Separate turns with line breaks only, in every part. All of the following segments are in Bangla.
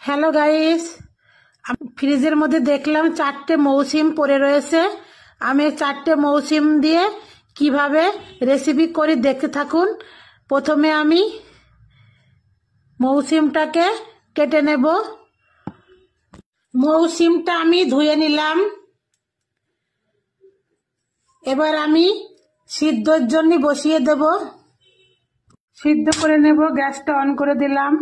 হ্যালো গাইস, আমি ফ্রিজের মধ্যে দেখলাম 4টে মৌসিম পড়ে রয়েছে। আমি 4টে মৌসিম দিয়ে কিভাবে রেসিপি করি দেখতে থাকুন। প্রথমে আমি মৌসিমটাকে কেটে নেব। মৌসিমটা আমি ধুয়ে নিলাম। এবার আমি সিদ্ধর জন্য বসিয়ে দেব। সিদ্ধ করে নেব। গ্যাসটা অন করে দিলাম।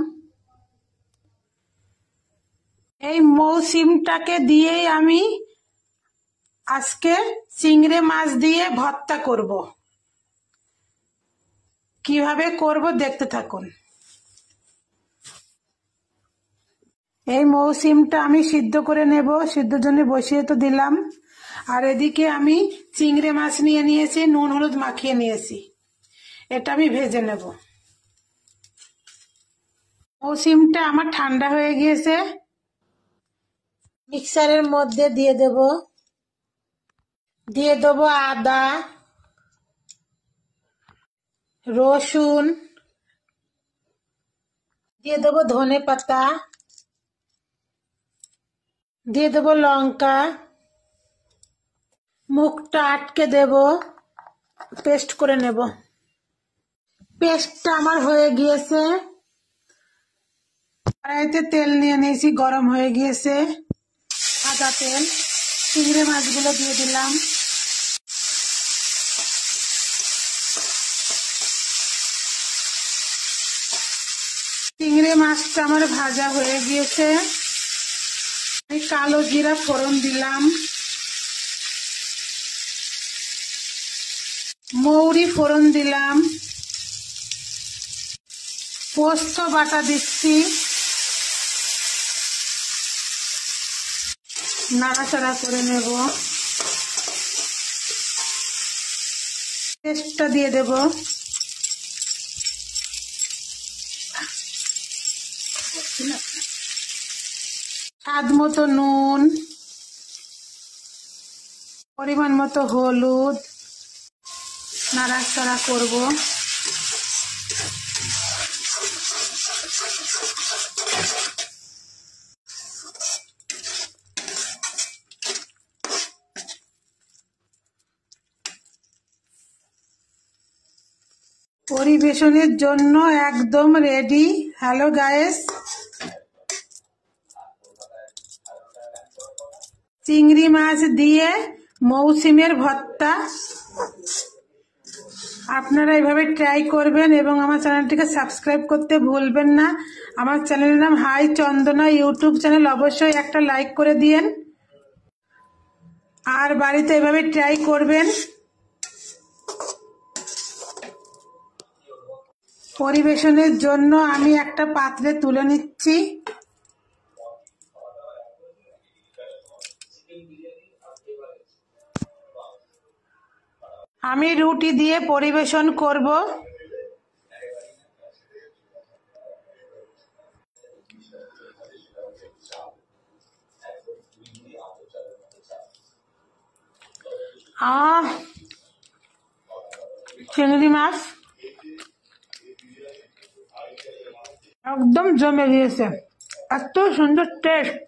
এই মৌসিমটাকে দিয়েই আমি আজকে চিংড়ি মাছ দিয়ে ভর্তা করব। কিভাবে করব দেখতে থাকুন। এই মৌসিমটা আমি সিদ্ধ করে নেব। সিদ্ধর জন্য বসিয়ে তো দিলাম। আর এদিকে আমি চিংড়ি মাছ নিয়ে নিয়েছি, নুন হলুদ মাখিয়ে নিয়েছি। এটা আমি ভেজে নেব। মৌসিমটা আমার ঠান্ডা হয়ে গিয়েছে। মিক্সারের মধ্যে দিয়ে দেব আদা, রসুন, দিয়ে দেবো ধনে পাতা, দিয়ে দেবো লঙ্কা, মুখটা আটকে দেব, পেস্ট করে নেব। পেস্টটা আমার হয়ে গিয়েছে। কড়াইতে তেল নিয়ে নিয়েছি, গরম হয়ে গিয়েছে। সাদা তেল। চিংড়ি মাছগুলো দিয়ে দিলাম। চিংড়ি মাছটা আমার ভাজা হয়ে গিয়েছে। আমি কালো জিরা ফোড়ন দিলাম, মৌরি ফোড়ন দিলাম, পোস্ত বাটা দিচ্ছি, নাড়াচাড়া করে নেব। পেস্টটা দিয়ে দেব। স্বাদ মতো নুন, পরিমাণ মতো হলুদ, নাড়াচাড়া করব। পরিবেশনের জন্য একদম রেডি। হ্যালো গাইস, চিংড়ি মাছ দিয়ে মৌসিমের ভর্তা। আপনারা এইভাবে ট্রাই করবেন এবং আমার চ্যানেলটিকে সাবস্ক্রাইব করতে ভুলবেন না। আমার চ্যানেলের নাম হাই চন্দনা ইউটিউব চ্যানেল। অবশ্যই একটা লাইক করে দিয়েন আর বাড়িতে এভাবে ট্রাই করবেন। পরিবেশনের জন্য আমি একটা পাত্রে তুলে নিচ্ছি। আমি রুটি দিয়ে পরিবেশন করব। চিংড়ি মাছ একদম জমে গিয়েছে। এত সুন্দর টেস্ট।